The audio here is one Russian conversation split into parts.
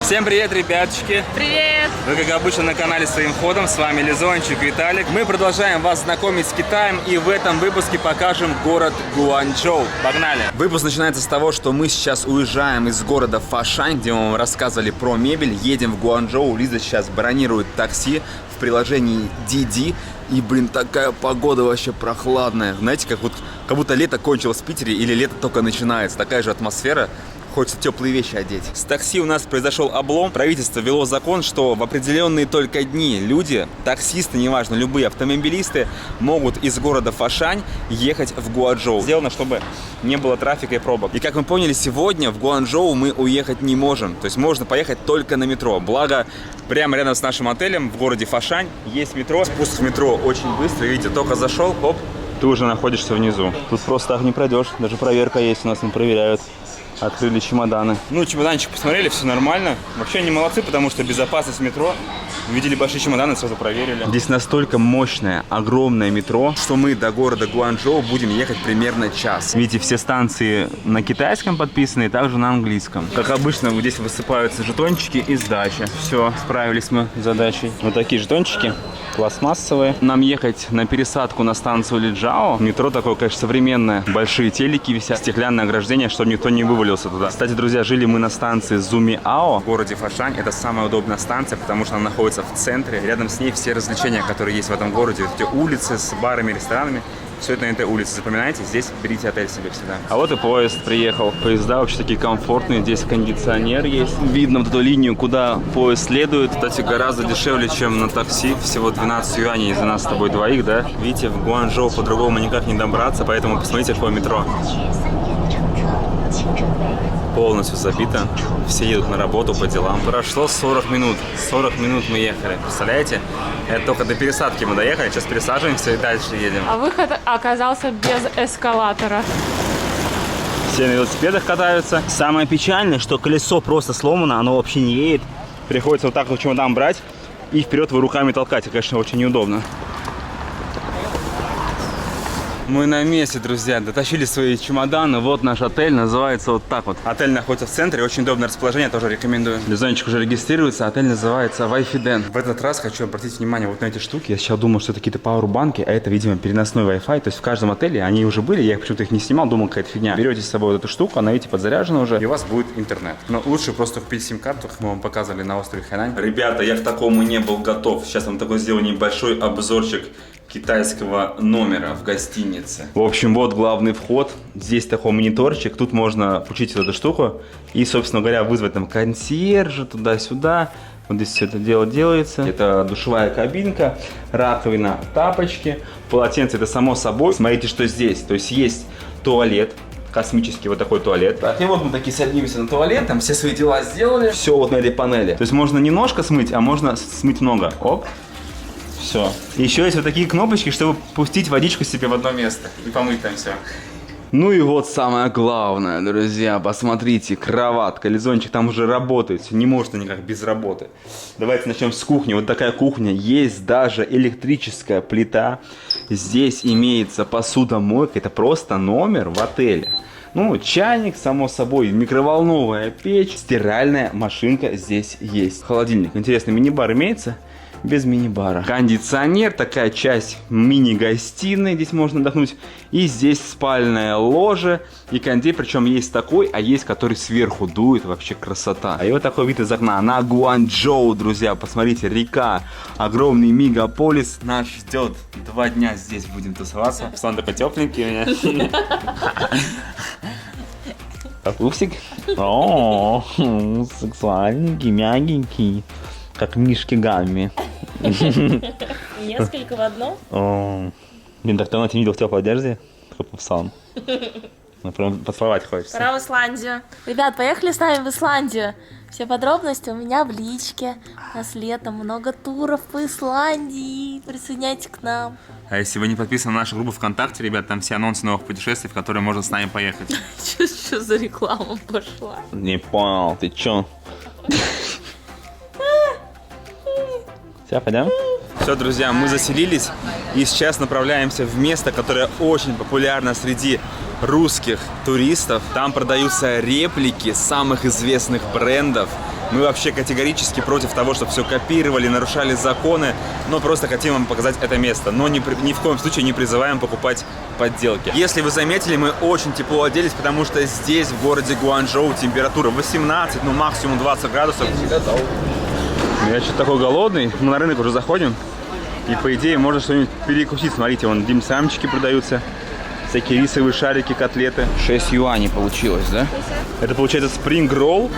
Всем привет, ребяточки! Привет! Вы, как обычно, на канале Своим ходом. С вами Лизончик, Виталик. Мы продолжаем вас знакомить с Китаем, и в этом выпуске покажем город Гуанчжоу. Погнали! Выпуск начинается с того, что мы сейчас уезжаем из города Фошань, где мы вам рассказывали про мебель. Едем в Гуанчжоу. Лиза сейчас бронирует такси в приложении Didi. И, блин, такая погода вообще прохладная. Знаете, как будто лето кончилось в Питере или лето только начинается. Такая же атмосфера. Хочется теплые вещи одеть. С такси у нас произошел облом. Правительство ввело закон, что в определенные только дни люди, таксисты, неважно, любые автомобилисты, могут из города Фошань ехать в Гуанчжоу. Сделано, чтобы не было трафика и пробок. И как мы поняли, сегодня в Гуанчжоу мы уехать не можем. То есть можно поехать только на метро. Благо, прямо рядом с нашим отелем в городе Фошань есть метро. Спуск в метро очень быстрый. Видите, только зашел, хоп, ты уже находишься внизу. Тут просто так не пройдешь. Даже проверка есть, у нас не проверяют. Открыли чемоданы. Ну, чемоданчик посмотрели, все нормально. Вообще они молодцы, потому что безопасность метро. Увидели большие чемоданы, сразу проверили. Здесь настолько мощное, огромное метро, что мы до города Гуанчжоу будем ехать примерно час. Видите, все станции на китайском подписаны и также на английском. Как обычно, вот здесь высыпаются жетончики и сдача. Все, справились мы с задачей. Вот такие жетончики. Пластмассовые. Нам ехать на пересадку на станцию Лиджао. Метро такое, конечно, современное. Большие телеки висят, стеклянное ограждение, чтобы никто не вывалился туда. Кстати, друзья, жили мы на станции Зумиао в городе Фошань. Это самая удобная станция, потому что она находится в центре. Рядом с ней все развлечения, которые есть в этом городе. Эти улицы с барами, ресторанами. Все это на этой улице. Запоминайте, здесь берите отель себе всегда. А вот и поезд приехал. Поезда вообще такие комфортные. Здесь кондиционер есть. Видно вот эту линию, куда поезд следует. Кстати, гораздо дешевле, чем на такси. Всего 12 юаней за нас с тобой двоих, да? Видите, в Гуанчжоу по-другому никак не добраться, поэтому посмотрите, какое метро. Полностью забито. Все едут на работу по делам. Прошло 40 минут. 40 минут мы ехали. Представляете? Это только до пересадки мы доехали. Сейчас пересаживаемся и дальше едем. А выход оказался без эскалатора. Все на велосипедах катаются. Самое печальное, что колесо просто сломано. Оно вообще не едет. Приходится вот так вот чемодан брать и вперед вы руками толкать. Это, конечно, очень неудобно. Мы на месте, друзья, дотащили свои чемоданы. Вот наш отель, называется вот так вот. Отель находится в центре, очень удобное расположение, тоже рекомендую. Лизончик уже регистрируется, отель называется Вайфиден. В этот раз хочу обратить внимание вот на эти штуки. Я сейчас думал, что это какие-то пауэрбанки, а это, видимо, переносной Wi-Fi. То есть в каждом отеле они уже были, я почему-то их не снимал, думал, какая-то фигня. Берете с собой вот эту штуку, она, видите, подзаряжена уже, и у вас будет интернет. Но лучше просто купить сим-карту, как мы вам показывали на острове Хайнань. Ребята, я к такому не был готов. Сейчас вам такой сделаю небольшой обзорчик китайского номера в гостинице. В общем, вот главный вход. Здесь такой мониторчик. Тут можно включить эту штуку и, собственно говоря, вызвать там консьержа туда-сюда. Вот здесь все это дело делается. Это душевая кабинка, раковина, тапочки, полотенце. Это само собой. Смотрите, что здесь. То есть есть туалет. Космический вот такой туалет. Так, и вот мы такие садимся на туалет, там все свои дела сделали. Все вот на этой панели. То есть можно немножко смыть, а можно смыть много. Оп. Все. Еще есть вот такие кнопочки, чтобы пустить водичку себе в одно место и помыть там все. Ну и вот самое главное, друзья, посмотрите, кроватка, Лизончик там уже работает, не может никак без работы. Давайте начнем с кухни. Вот такая кухня, есть даже электрическая плита. Здесь имеется посудомойка, это просто номер в отеле. Ну, чайник, само собой, микроволновая печь, стиральная машинка здесь есть. Холодильник, интересно, мини-бар имеется? Без мини-бара. Кондиционер, такая часть мини-гостиной, здесь можно отдохнуть. И здесь спальное ложе и кондей, причем есть такой, а есть который сверху дует, вообще красота. И вот такой вид из окна на Гуанчжоу, друзья, посмотрите, река, огромный мегаполис нас ждет. 2 дня здесь будем тусоваться. Сон такой тепленький у меня. Пупсик. О, сексуальненький, мягенький. Как мишки Гамми. Несколько в одном? О, блин, так давно тебя не видел в теплой одежде. Такой пупсан. Ну, прям поцеловать хочется. Пора в Исландию. Ребят, поехали с нами в Исландию. Все подробности у меня в личке. У нас летом много туров по Исландии. Присоединяйтесь к нам. А если вы не подписаны на нашу группу ВКонтакте, ребят, там все анонсы новых путешествий, в которые можно с нами поехать. Что за реклама пошла? Не понял, ты чё? Все, пойдем? Все, друзья, мы заселились и сейчас направляемся в место, которое очень популярно среди русских туристов. Там продаются реплики самых известных брендов. Мы вообще категорически против того, чтобы все копировали, нарушали законы, но просто хотим вам показать это место. Но ни в коем случае не призываем покупать подделки. Если вы заметили, мы очень тепло оделись, потому что здесь, в городе Гуанчжоу, температура 18, ну максимум 20 градусов. Я что-то такой голодный, мы на рынок уже заходим. И по идее можно что-нибудь перекусить. Смотрите, вон димсамчики продаются. Всякие рисовые шарики, котлеты. 6 юаней получилось, да? Это получается спринг ролл.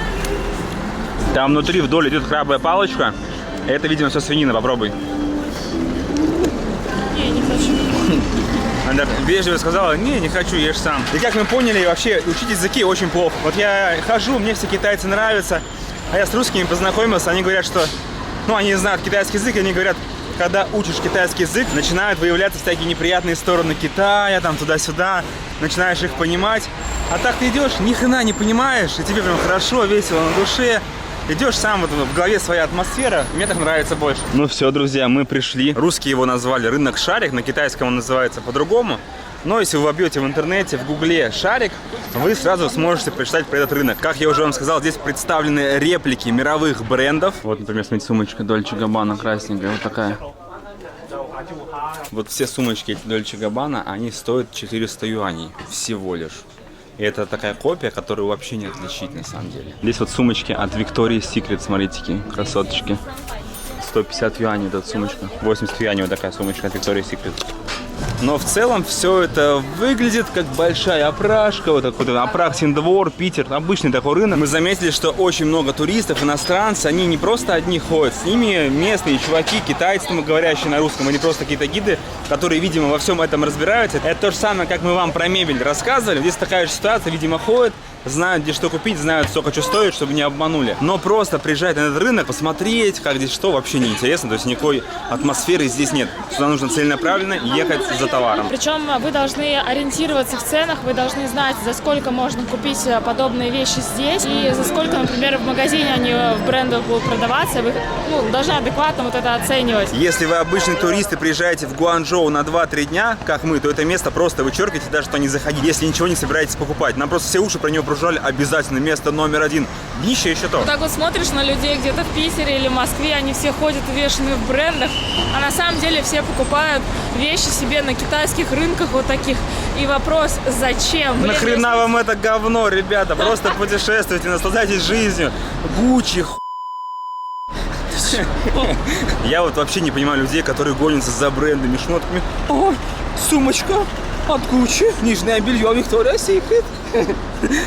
Там внутри вдоль идет крабовая палочка. Это, видимо, все свинина. Попробуй. Не, не хочу. Она вежливо сказала, не хочу, ешь сам. И как мы поняли, вообще учить языки очень плохо. Вот я хожу, мне все китайцы нравятся. А я с русскими познакомился, они говорят, что... Ну, они знают китайский язык, и они говорят... Когда учишь китайский язык, начинают выявляться всякие неприятные стороны Китая, там туда-сюда, начинаешь их понимать. А так ты идешь, ни хрена не понимаешь, и тебе прям хорошо, весело на душе. Идешь сам, вот в голове своя атмосфера, мне так нравится больше. Ну все, друзья, мы пришли. Русские его назвали рынок Шарик, на китайском он называется по-другому. Но если вы вобьете в интернете, в гугле «Шарик», вы сразу сможете прочитать про этот рынок. Как я уже вам сказал, здесь представлены реплики мировых брендов. Вот, например, смотрите, сумочка Dolce Gabbana красненькая, вот такая. Вот все сумочки эти Dolce Gabbana, они стоят 400 юаней всего лишь. И это такая копия, которую вообще не отличить на самом деле. Здесь вот сумочки от Victoria's Secret, смотрите, такие красоточки. 150 юаней эта сумочка, 80 юаней вот такая сумочка от Victoria's Secret. Но в целом все это выглядит как большая опрашка, вот такой Апраксин двор, Питер, обычный такой рынок. Мы заметили, что очень много туристов, иностранцев, они не просто одни ходят, с ними местные чуваки, китайцы, говорящие на русском, они просто какие-то гиды, которые, видимо, во всем этом разбираются. Это то же самое, как мы вам про мебель рассказывали. Здесь такая же ситуация, видимо, ходят, знают, где что купить, знают, сколько что стоит, чтобы не обманули. Но просто приезжать на этот рынок, посмотреть, как здесь что, вообще не интересно. То есть никакой атмосферы здесь нет. Сюда нужно целенаправленно ехать за товаром. Причем вы должны ориентироваться в ценах, вы должны знать, за сколько можно купить подобные вещи здесь и за сколько, например, в магазине они в брендах будут продаваться. Вы должны адекватно вот это оценивать. Если вы обычный турист и приезжаете в Гуанчжоу на 2-3 дня, как мы, то это место просто вычеркивайте, даже что не заходить, если ничего не собираетесь покупать. Нам просто все уши про него прожужжали, обязательно место номер 1. Днище еще то. Вот так вот смотришь на людей где-то в Питере или в Москве, они все ходят увешанные в брендах, а на самом деле все покупают вещи себе на китайских рынках вот таких. И вопрос, зачем? Нахрена вам это говно, ребята? Просто путешествуйте, наслаждайтесь жизнью. Гуччи, Я вот вообще не понимаю людей, которые гонятся за брендами, шмотками. Ой, сумочка от Гуччи, нижнее белье Victoria's Secret.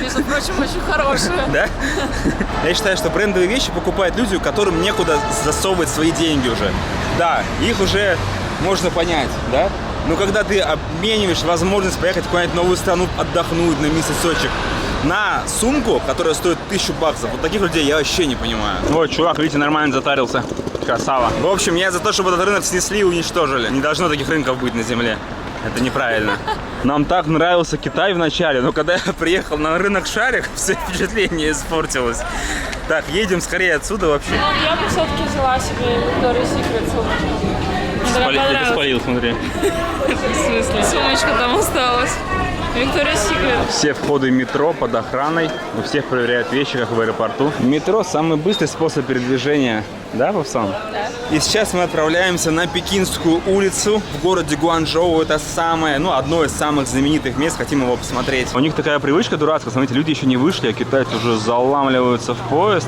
Между прочим, очень хорошие. Да? Я считаю, что брендовые вещи покупают люди, которым некуда засовывать свои деньги уже. Да, их уже можно понять, да? Но когда ты обмениваешь возможность поехать в какую-нибудь новую страну, отдохнуть на месяцочек, на сумку, которая стоит 1000 баксов, вот таких людей я вообще не понимаю. Ой, чувак, видите, нормально затарился. Красава. В общем, я за то, чтобы этот рынок снесли и уничтожили. Не должно таких рынков быть на земле. Это неправильно. Нам так нравился Китай в начале, но когда я приехал на рынок Шарик, все впечатление испортилось. Так, едем скорее отсюда вообще. Ну, я бы все-таки взяла себе Victoria's Secret сумочку. Я спалил, смотри. В смысле? Сумочка там осталась. Victoria's Secret. Все входы метро под охраной. У всех проверяют вещи, как в аэропорту. Метро самый быстрый способ передвижения. Да, Павсан? Да. И сейчас мы отправляемся на Пекинскую улицу в городе Гуанчжоу. Это самое, одно из самых знаменитых мест. Хотим его посмотреть. У них такая привычка дурацкая. Смотрите, люди еще не вышли, а китайцы уже заламливаются в поезд.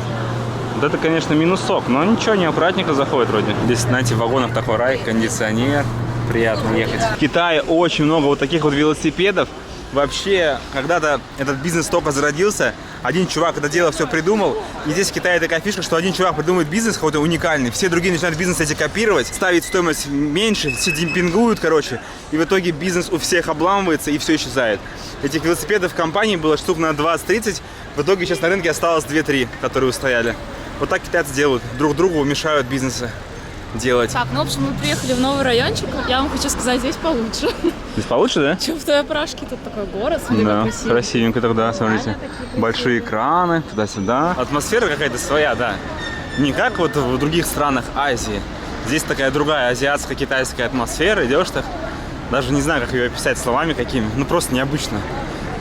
Вот это, конечно, минусок, но ничего, не аккуратненько заходит вроде. Здесь, знаете, в вагонах такой рай, кондиционер. Приятно ехать. В Китае очень много вот таких вот велосипедов. Вообще, когда-то этот бизнес только зародился, один чувак это дело все придумал. И здесь в Китае такая фишка, что один чувак придумывает бизнес какой-то уникальный. Все другие начинают бизнес эти копировать, ставить стоимость меньше, все демпингуют, короче. И в итоге бизнес у всех обламывается и все исчезает. Этих велосипедов в компании было штук на 20-30. В итоге сейчас на рынке осталось 2-3, которые устояли. Вот так китайцы делают. Друг другу мешают бизнесы делать. Так, ну, в общем, мы приехали в новый райончик. Я вам хочу сказать, здесь получше. Здесь получше, да? Чем в той опрашке. Тут такой город, смотри, да, как красиво. Красивенько тогда, смотрите. Большие экраны, туда-сюда. Атмосфера какая-то своя, да. Не как вот в других странах Азии. Здесь такая другая азиатско-китайская атмосфера. Идешь так, даже не знаю, как ее описать словами какими. Ну, просто необычно.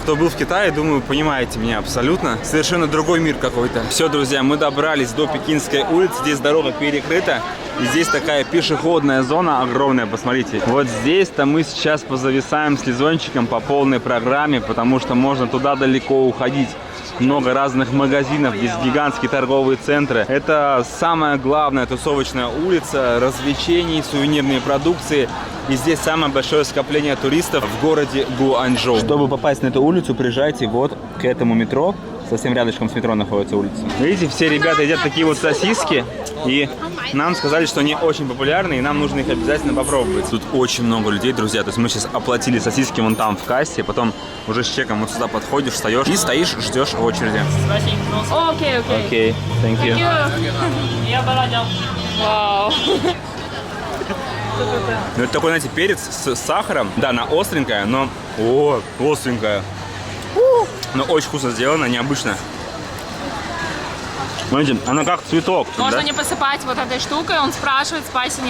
Кто был в Китае, думаю, понимаете меня абсолютно. Совершенно другой мир какой-то. Все, друзья, мы добрались до Пекинской улицы. Здесь дорога перекрыта. И здесь такая пешеходная зона огромная, посмотрите. Вот здесь-то мы сейчас позависаем с Лизончиком по полной программе, потому что можно туда далеко уходить. Много разных магазинов, здесь гигантские торговые центры. Это самая главная тусовочная улица, развлечений, сувенирные продукции. И здесь самое большое скопление туристов в городе Гуанчжоу. Чтобы попасть на эту улицу, приезжайте вот к этому метро. Совсем рядышком с метро находится улица. Видите, все ребята едят такие вот сосиски. И нам сказали, что они очень популярны, и нам нужно их обязательно попробовать. Тут очень много людей, друзья. То есть мы сейчас оплатили сосиски вон там в кассе, потом уже с чеком вот сюда подходишь, встаешь и стоишь, ждешь в очереди. Окей. Окей, thank you. Я баладил. Вау. Ну, это такой, знаете, перец с сахаром. Да, она остренькая, но... О, остренькая. Но очень вкусно сделано, необычно. Смотрите, она как цветок. Можно да? не посыпать вот этой штукой. Он спрашивает, спайси,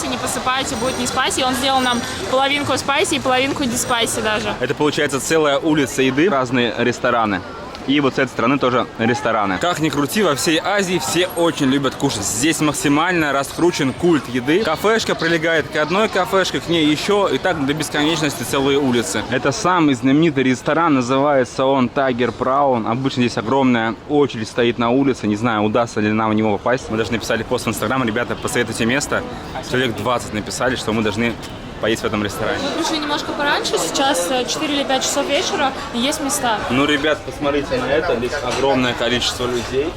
не посыпайте, будет не спайси. Он сделал нам половинку спайси и половинку не спайси даже. Это получается целая улица еды, разные рестораны. И вот с этой стороны тоже рестораны. Как ни крути, во всей Азии все очень любят кушать. Здесь максимально раскручен культ еды. Кафешка прилегает к одной кафешке, к ней еще, и так до бесконечности целые улицы. Это самый знаменитый ресторан, называется он Tiger Prawn. Обычно здесь огромная очередь стоит на улице. Не знаю, удастся ли нам в него попасть. Мы даже написали пост в Инстаграм. Ребята, посоветуйте место. Человек 20 написали, что мы должны поесть в этом ресторане. Мы пришли немножко пораньше, сейчас 4 или 5 часов вечера, и есть места. Ну, ребят, посмотрите на это, здесь огромное количество людей.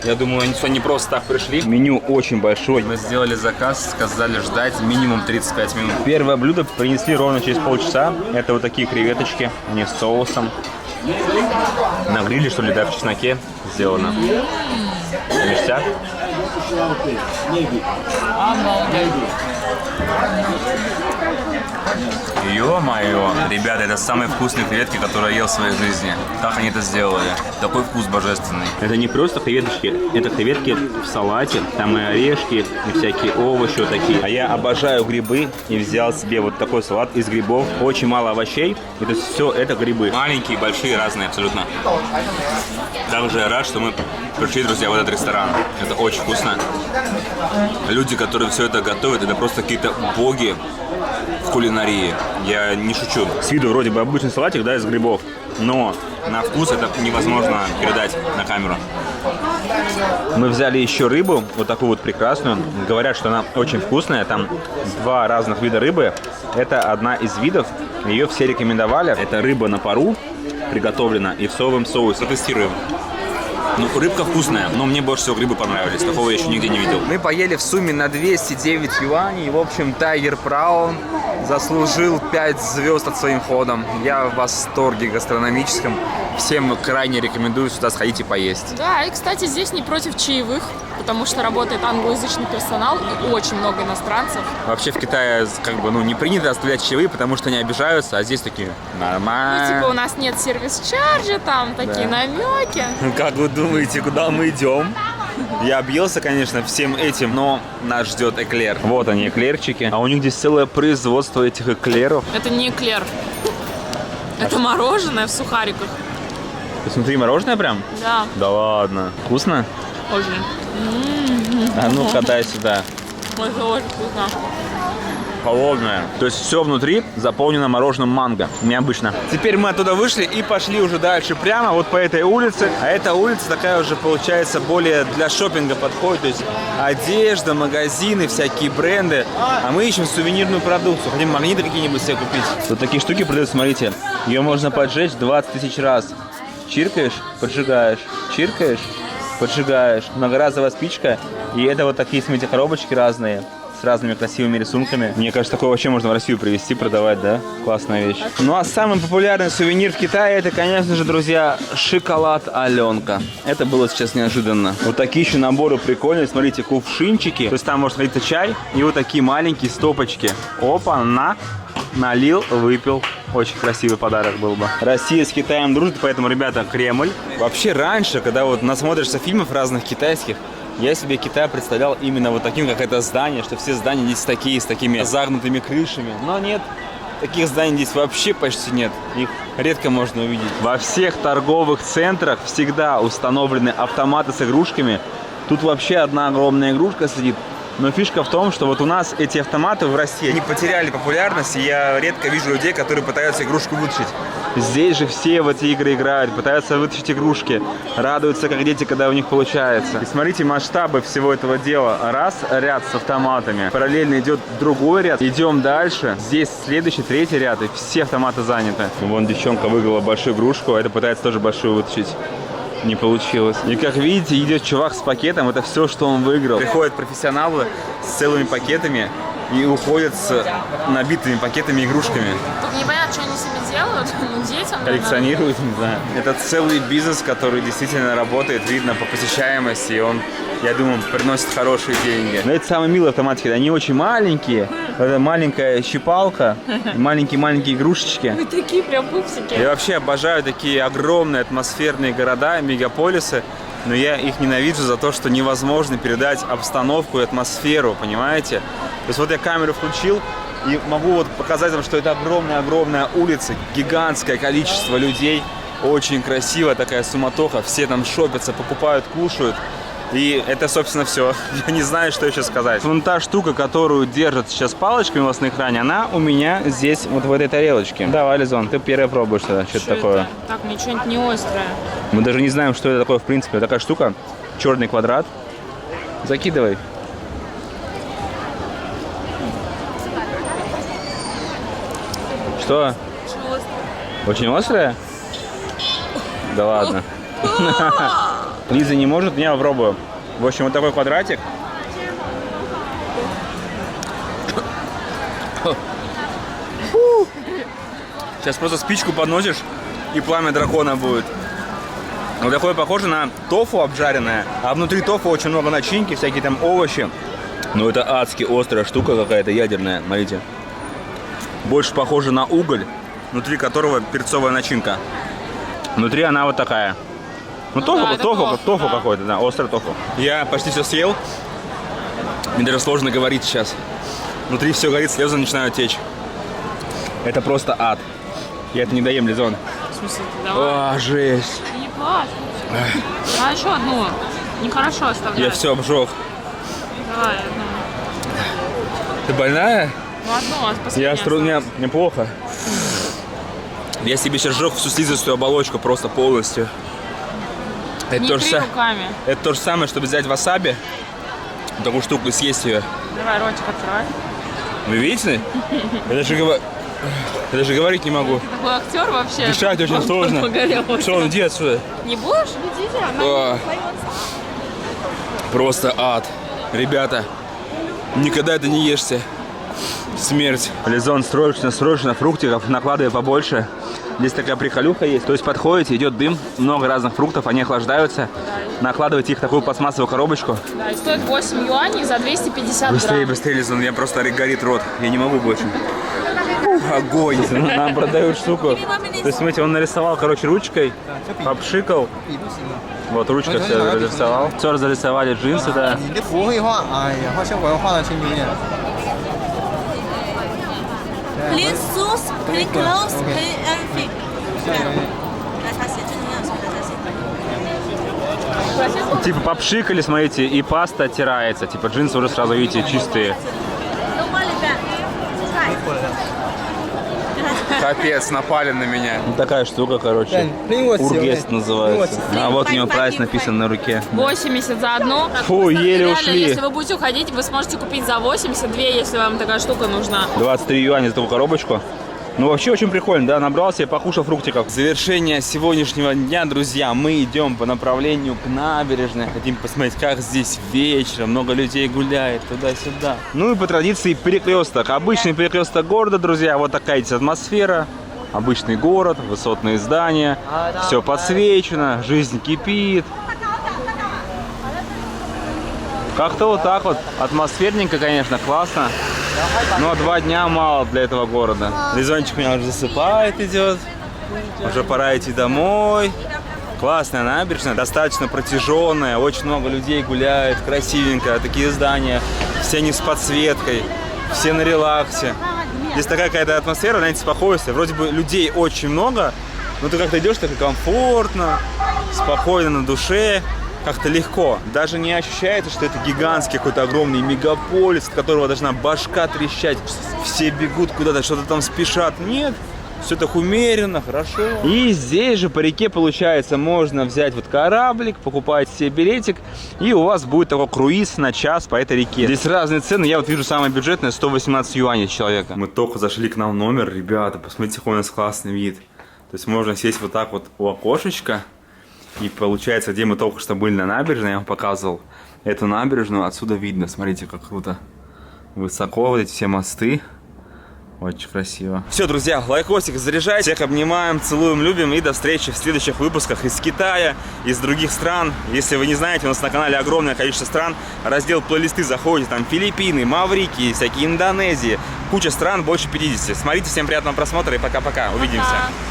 Я думаю, они сюда не просто так пришли. Меню очень большое. Мы сделали заказ, сказали ждать минимум 35 минут. Первое блюдо принесли ровно через полчаса. Это вот такие креветочки, они с соусом. На гриле, что ли, да, в чесноке сделано. Ништяк. Ё-моё, ребята, это самые вкусные креветки, которые я ел в своей жизни. Как они это сделали? Такой вкус божественный. Это не просто креветочки, это креветки в салате. Там и орешки, и всякие овощи вот такие. А я обожаю грибы и взял себе вот такой салат из грибов. Очень мало овощей, и то есть все это грибы. Маленькие, большие, разные абсолютно. Также я рад, что мы пришли, друзья, в этот ресторан. Это очень вкусно. Люди, которые все это готовят, это просто какие-то боги в кулинарии. Я не шучу. С виду вроде бы обычный салатик, да, из грибов, но на вкус это невозможно передать на камеру. Мы взяли еще рыбу, вот такую вот прекрасную. Говорят, что она очень вкусная. Там два разных вида рыбы. Это одна из видов. Ее все рекомендовали. Это рыба на пару, приготовлена и в соевом соусе. Тестируем. Ну, рыбка вкусная, но мне больше всего грибы понравились. Такого я еще нигде не видел. Мы поели в сумме на 209 юаней. В общем, Tiger Prawn заслужил 5 звезд своим ходом. Я в восторге гастрономическом. Всем крайне рекомендую сюда сходить и поесть. Да, и, кстати, здесь не против чаевых, потому что работает англоязычный персонал и очень много иностранцев. Вообще в Китае как бы, не принято оставлять чаевые, потому что они обижаются, а здесь такие нормально. Ну, типа у нас нет сервис-чарджа, там такие намеки. Как вы думаете, куда мы идем? Я объелся, конечно, всем этим, но нас ждет эклер. Вот они, эклерчики. А у них здесь целое производство этих эклеров. Это не эклер. Это мороженое в сухариках. Смотри, мороженое прям? Да. Да ладно. Вкусно? Очень. А ну-ка, дай сюда. Это очень вкусно. Холодное. То есть все внутри заполнено мороженым манго. Необычно. Теперь мы оттуда вышли и пошли уже дальше прямо вот по этой улице. А эта улица такая уже получается более для шопинга подходит. То есть одежда, магазины, всякие бренды. А мы ищем сувенирную продукцию. Хотим магниты какие-нибудь себе купить. Вот такие штуки продают, смотрите. Ее можно поджечь 20 тысяч раз. Чиркаешь, поджигаешь. Чиркаешь, поджигаешь. Многоразовая спичка. И это вот такие, смотрите, коробочки разные. С разными красивыми рисунками. Мне кажется, такое вообще можно в Россию привезти, продавать, да? Классная вещь. Ну а самый популярный сувенир в Китае, это, конечно же, друзья, шоколад Аленка. Это было сейчас неожиданно. Вот такие еще наборы прикольные. Смотрите, кувшинчики. То есть там может находиться чай. И вот такие маленькие стопочки. Опа, налил, выпил. Очень красивый подарок был бы. Россия с Китаем дружит, поэтому, ребята, Кремль. Вообще раньше, когда вот насмотришься фильмов разных китайских, я себе Китай представлял именно вот таким, как это здание, что все здания здесь такие, с такими загнутыми крышами. Но нет, таких зданий здесь вообще почти нет. Их редко можно увидеть. Во всех торговых центрах всегда установлены автоматы с игрушками. Тут вообще одна огромная игрушка сидит. Но фишка в том, что вот у нас эти автоматы в России, они потеряли популярность, и я редко вижу людей, которые пытаются игрушку вытащить. Здесь же все в эти игры играют, пытаются вытащить игрушки, радуются как дети, когда у них получается. И смотрите масштабы всего этого дела. Раз ряд с автоматами, параллельно идет другой ряд, идем дальше. Здесь следующий, третий ряд, и все автоматы заняты. Вон девчонка выиграла большую игрушку, а это пытается тоже большую вытащить. Не получилось. И как видите, идет чувак с пакетом, это все, что он выиграл. Приходят профессионалы с целыми пакетами и уходят с набитыми пакетами игрушками. Только непонятно, что они с ними делают, ну, детям. Коллекционируют, не знаю. Это целый бизнес, который действительно работает, видно по посещаемости, и он, я думаю, приносит хорошие деньги. Но это самые милые автоматики, они очень маленькие. Это маленькая щипалка, маленькие-маленькие игрушечки. Вы такие прям пупсики. Я вообще обожаю такие огромные атмосферные города, мегаполисы, но я их ненавижу за то, что невозможно передать обстановку и атмосферу, понимаете? То есть вот я камеру включил и могу вот показать вам, что это огромная-огромная улица, гигантское количество людей, очень красивая такая суматоха, все там шопятся, покупают, кушают. И это, собственно, все. Я не знаю, что еще сказать. Вон та штука, которую держат сейчас палочками у вас на экране, она у меня здесь, вот в этой тарелочке. Давай, Лизон, ты первая пробуешь тогда, что это такое. Так, мне что-нибудь не острое. Мы даже не знаем, что это такое, в принципе. Такая штука, черный квадрат. Закидывай. Что? Очень острая? Да ладно. Лиза не может, я попробую. В общем, вот такой квадратик. Сейчас просто спичку подносишь, и пламя дракона будет. Вот такое похоже на тофу обжаренное, а внутри тофу очень много начинки, всякие там овощи. Но это адски острая штука какая-то, ядерная, смотрите. Больше похоже на уголь, внутри которого перцовая начинка. Внутри она вот такая. Ну, тофу какой-то, да, острый тофу. Я почти все съел. Мне даже сложно говорить сейчас. Внутри все горит, слезы начинают течь. Это просто ад. Я это не доем, Лизон. В смысле, ты давай? О, жесть. Ты не плачь. А еще одну. Нехорошо оставлять. Я все обжег. Давай одну. Ты больная? Ну, одну, а последнюю Мне плохо. Я себе сейчас сжег всю слизистую оболочку просто полностью. Не три руками. Это то же самое, чтобы взять васаби, такую штуку и съесть ее. Давай, ротик открывай. Вы видите? Я даже говорить не могу. Ты такой актер вообще. Дышать очень сложно. Что, иди отсюда. Не будешь? Идите, она Просто ад. Ребята, никогда это не ешьте. Смерть. Лизон, срочно фруктиков накладывай побольше. Здесь такая приколюха есть. То есть подходите, идет дым, много разных фруктов, они охлаждаются. Накладывайте их в такую пластмассовую коробочку. Да, и стоит 8 юаней за 250 грамм. Быстрее, Лизон, я просто горит рот. Я не могу больше. Огонь. Нам продают штуку. То есть, смотрите, он нарисовал, короче, ручкой, попшикал. Вот ручка все разрисовал. Все разрисовали джинсы, да. Please choose, please close, please empty. 来，他写这样说的，他写。 Типа попшикали, смотрите, и паста оттирается. Типа джинсы уже сразу, видите, чистые. Капец, напали на меня. Вот такая штука, короче. Ургест называется. А вот у него прайс написан на руке. 80 за одну. Фу, еле Реально, ушли. если вы будете уходить, вы сможете купить за 82, если вам такая штука нужна. 23 юаня за такую коробочку. Ну, вообще очень прикольно, да, набрался и покушал фруктиков. Завершение сегодняшнего дня, друзья, мы идем по направлению к набережной. Хотим посмотреть, как здесь вечером, много людей гуляет туда-сюда. Ну и по традиции перекресток. Обычный перекресток города, друзья, вот такая здесь атмосфера. Обычный город, высотные здания, все подсвечено, жизнь кипит. Как-то вот так вот, атмосферненько, конечно, классно. Но 2 дня мало для этого города. Лизончик меня уже засыпает, идет. Уже пора идти домой. Классная набережная, достаточно протяженная. Очень много людей гуляет, красивенько. Такие здания, все они с подсветкой, все на релаксе. Здесь такая какая-то атмосфера, знаете, спокойствие. Вроде бы людей очень много, но ты как-то идешь так комфортно, спокойно на душе, как-то легко. Даже не ощущается, что это гигантский какой-то огромный мегаполис, от которого должна башка трещать. Все бегут куда-то, что-то там спешат. Нет. Все так умеренно, хорошо. И здесь же по реке, получается, можно взять вот кораблик, покупать себе билетик, и у вас будет такой круиз на час по этой реке. Здесь разные цены, я вот вижу самое бюджетное, 118 юаней человека. Мы только зашли к нам в номер, ребята, посмотрите, какой у нас классный вид. То есть можно сесть вот так вот у окошечка, и получается, где мы только что были на набережной, я вам показывал эту набережную, отсюда видно, смотрите, как круто. Высоко вот эти все мосты. Очень красиво. Все, друзья, лайкосик заряжайте. Всех обнимаем, целуем, любим. И до встречи в следующих выпусках из Китая, из других стран. Если вы не знаете, у нас на канале огромное количество стран. Раздел плейлисты заходите. Там Филиппины, Маврикии, всякие Индонезии. Куча стран, больше 50. Смотрите, всем приятного просмотра и пока-пока. Увидимся.